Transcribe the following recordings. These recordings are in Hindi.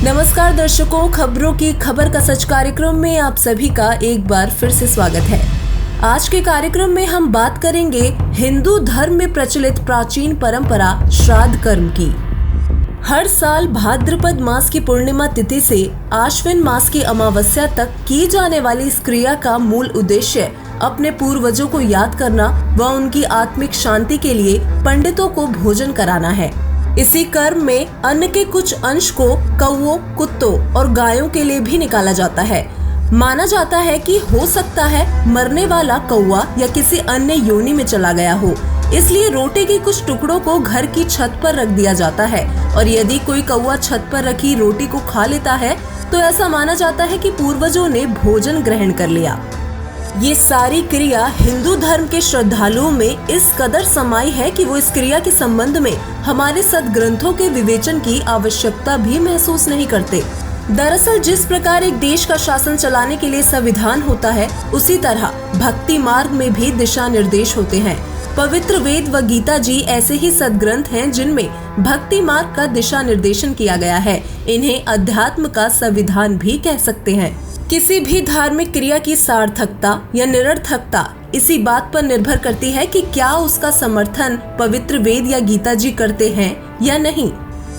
नमस्कार दर्शकों, खबरों की खबर का सच कार्यक्रम में आप सभी का एक बार फिर से स्वागत है। आज के कार्यक्रम में हम बात करेंगे हिंदू धर्म में प्रचलित प्राचीन परंपरा श्राद्ध कर्म की। हर साल भाद्रपद मास की पूर्णिमा तिथि से आश्विन मास की अमावस्या तक की जाने वाली इस क्रिया का मूल उद्देश्य अपने पूर्वजों को याद करना व उनकी आत्मिक शांति के लिए पंडितों को भोजन कराना है। इसी कर्म में अन्न के कुछ अंश को कौओं, कुत्तों और गायों के लिए भी निकाला जाता है। माना जाता है कि हो सकता है मरने वाला कौआ या किसी अन्य योनि में चला गया हो, इसलिए रोटी के कुछ टुकड़ों को घर की छत पर रख दिया जाता है और यदि कोई कौआ छत पर रखी रोटी को खा लेता है तो ऐसा माना जाता है कि पूर्वजों ने भोजन ग्रहण कर लिया। ये सारी क्रिया हिंदू धर्म के श्रद्धालुओं में इस कदर समाई है कि वो इस क्रिया के संबंध में हमारे सद्ग्रंथों के विवेचन की आवश्यकता भी महसूस नहीं करते। दरअसल जिस प्रकार एक देश का शासन चलाने के लिए संविधान होता है, उसी तरह भक्ति मार्ग में भी दिशा निर्देश होते हैं। पवित्र वेद व गीता जी ऐसे ही सद्ग्रंथ हैं जिनमें भक्ति मार्ग का दिशा निर्देशन किया गया है। इन्हें अध्यात्म का संविधान भी कह सकते हैं। किसी भी धार्मिक क्रिया की सार्थकता या निरर्थकता इसी बात पर निर्भर करती है कि क्या उसका समर्थन पवित्र वेद या गीता जी करते हैं या नहीं।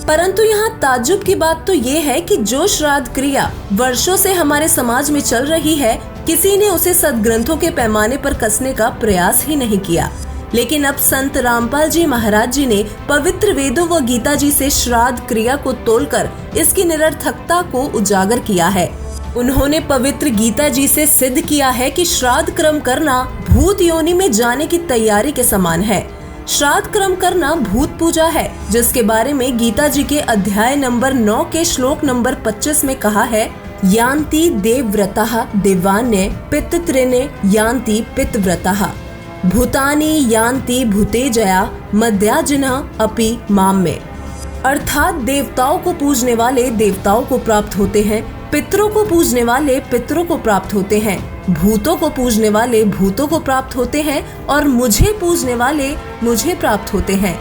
परंतु यहाँ ताज्जुब की बात तो ये है कि जो श्राद्ध क्रिया वर्षों से हमारे समाज में चल रही है, किसी ने उसे सद्ग्रंथों के पैमाने पर कसने का प्रयास ही नहीं किया। लेकिन अब संत रामपाल जी महाराज जी ने पवित्र वेदों व गीता जी से श्राद्ध क्रिया को तोलकर इसकी निरर्थकता को उजागर किया है। उन्होंने पवित्र गीता जी से सिद्ध किया है कि श्राद्ध कर्म करना भूत योनि में जाने की तैयारी के समान है। श्राद्ध कर्म करना भूत पूजा है, जिसके बारे में गीता जी के अध्याय नंबर 9 के श्लोक नंबर 25 में कहा है, यान्ति देवव्रतः देवान्य पितृत्रिने यान्ति पितव्रतः भूतानि यान्ति भूतेजया मध्याजिनः अपि माम्ये। अर्थात देवताओं को पूजने वाले देवताओं को प्राप्त होते हैं, पितरों को पूजने वाले पितरों को प्राप्त होते हैं, भूतों को पूजने वाले भूतों को प्राप्त होते हैं और मुझे पूजने वाले मुझे प्राप्त होते हैं।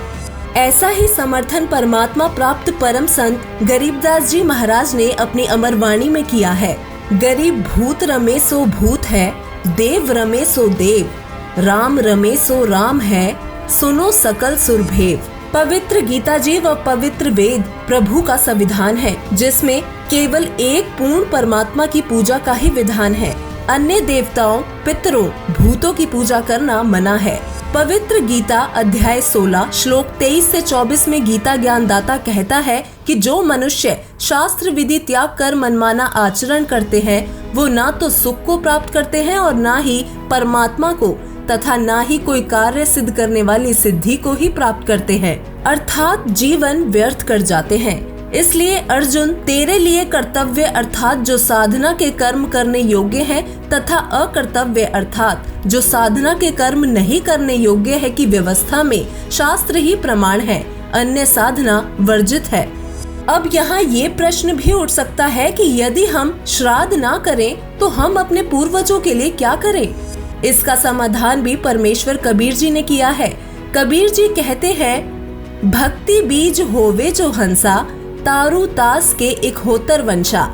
ऐसा ही समर्थन परमात्मा प्राप्त परम संत गरीबदास जी महाराज ने अपनी अमरवाणी में किया है। गरीब भूत रमे सो भूत है, देव रमे सो देव, राम रमे सो राम है, सुनो सकल सुरभेव। पवित्र गीता जी व पवित्र वेद प्रभु का संविधान है, जिसमें केवल एक पूर्ण परमात्मा की पूजा का ही विधान है। अन्य देवताओं, पितरों, भूतों की पूजा करना मना है। पवित्र गीता अध्याय 16 श्लोक 23 से 24 में गीता ज्ञानदाता कहता है कि जो मनुष्य शास्त्र विधि त्याग कर मनमाना आचरण करते हैं, वो ना तो सुख को प्राप्त करते हैं और ना ही परमात्मा को तथा ना ही कोई कार्य सिद्ध करने वाली सिद्धि को ही प्राप्त करते हैं, अर्थात जीवन व्यर्थ कर जाते हैं। इसलिए अर्जुन, तेरे लिए कर्तव्य अर्थात जो साधना के कर्म करने योग्य है तथा अकर्तव्य अर्थात जो साधना के कर्म नहीं करने योग्य है की व्यवस्था में शास्त्र ही प्रमाण है, अन्य साधना वर्जित है। अब यहाँ ये प्रश्न भी उठ सकता है कि यदि हम श्राद्ध ना करें तो हम अपने पूर्वजों के लिए क्या करें। इसका समाधान भी परमेश्वर कबीर जी ने किया है। कबीर जी कहते हैं, भक्ति बीज होवे जो हंसा, तारू तास के एक होतर वंशा।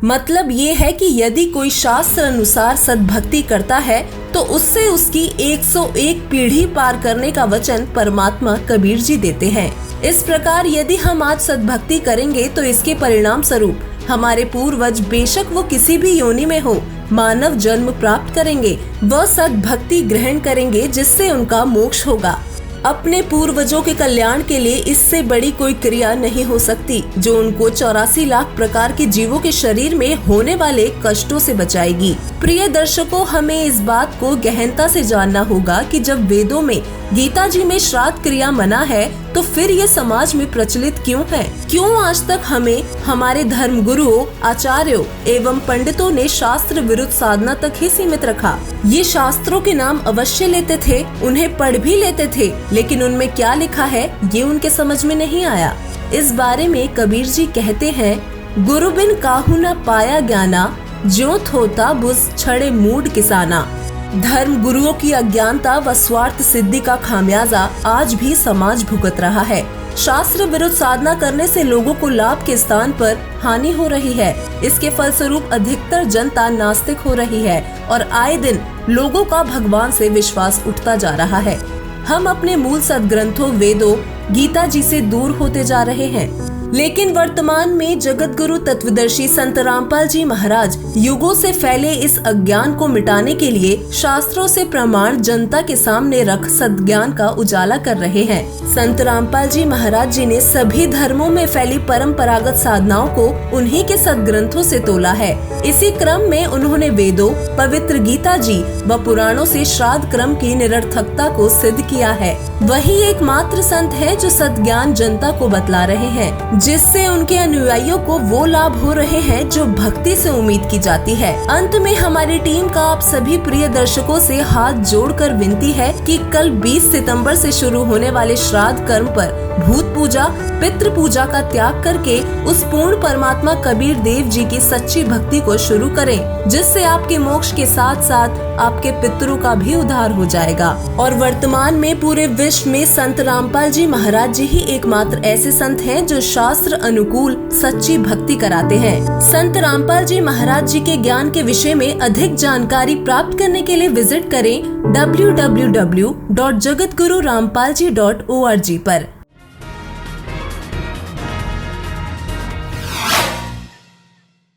मतलब ये है कि यदि कोई शास्त्र अनुसार सद्भक्ति करता है तो उससे उसकी 101 पीढ़ी पार करने का वचन परमात्मा कबीर जी देते हैं। इस प्रकार यदि हम आज सद्भक्ति करेंगे तो इसके परिणाम स्वरूप हमारे पूर्वज बेशक वो किसी भी योनि में हो, मानव जन्म प्राप्त करेंगे, वह सद्भक्ति ग्रहण करेंगे जिससे उनका मोक्ष होगा। अपने पूर्वजों के कल्याण के लिए इससे बड़ी कोई क्रिया नहीं हो सकती जो उनको 84 लाख प्रकार के जीवों के शरीर में होने वाले कष्टों से बचाएगी। प्रिय दर्शकों, हमें इस बात को गहनता से जानना होगा कि जब वेदों में गीता जी में श्राद्ध क्रिया मना है तो फिर ये समाज में प्रचलित क्यों है? क्यों आज तक हमें हमारे धर्म गुरुओं, आचार्यों एवं पंडितों ने शास्त्र विरुद्ध साधना तक ही सीमित रखा? ये शास्त्रों के नाम अवश्य लेते थे, उन्हें पढ़ भी लेते थे, लेकिन उनमें क्या लिखा है ये उनके समझ में नहीं आया। इस बारे में कबीर जी कहते हैं, गुरु बिन काहू न पाया ज्ञाना, ज्यों थोता बुझ छड़े मूड किसाना। धर्म गुरुओं की अज्ञानता व स्वार्थ सिद्धि का खामियाजा आज भी समाज भुगत रहा है। शास्त्र विरुद्ध साधना करने से लोगों को लाभ के स्थान पर हानि हो रही है। इसके फलस्वरूप अधिकतर जनता नास्तिक हो रही है और आए दिन लोगों का भगवान से विश्वास उठता जा रहा है। हम अपने मूल सद्ग्रंथों वेदों गीता जी से दूर होते जा रहे हैं। लेकिन वर्तमान में जगत गुरु तत्वदर्शी संत रामपाल जी महाराज युगों से फैले इस अज्ञान को मिटाने के लिए शास्त्रों से प्रमाण जनता के सामने रख सद्ज्ञान का उजाला कर रहे हैं। संत रामपाल जी महाराज जी ने सभी धर्मों में फैली परंपरागत साधनाओं को उन्हीं के सद्ग्रंथों से तोला है। इसी क्रम में उन्होंने वेदों, पवित्र गीता जी व पुराणों से श्राद्ध क्रम की निरर्थकता को सिद्ध किया है। वही एकमात्र संत है जो सद्ज्ञान जनता को बतला रहे हैं, जिससे उनके अनुयायियों को वो लाभ हो रहे हैं जो भक्ति से उम्मीद की जाती है। अंत में हमारी टीम का आप सभी प्रिय दर्शकों से हाथ जोड़कर विनती है कि कल 20 सितंबर से शुरू होने वाले श्राद्ध कर्म पर भूत पूजा, पितृ पूजा का त्याग करके उस पूर्ण परमात्मा कबीर देव जी की सच्ची भक्ति को शुरू करें, जिससे आपके मोक्ष के साथ साथ आपके पितरों का भी उद्धार हो जाएगा। और वर्तमान में पूरे विश्व में संत रामपाल जी महाराज जी ही एकमात्र ऐसे संत हैं जो शास्त्र अनुकूल सच्ची भक्ति कराते हैं। संत रामपाल जी महाराज जी के ज्ञान के विषय में अधिक जानकारी प्राप्त करने के लिए विजिट करें www.jagatgururampalji.org पर।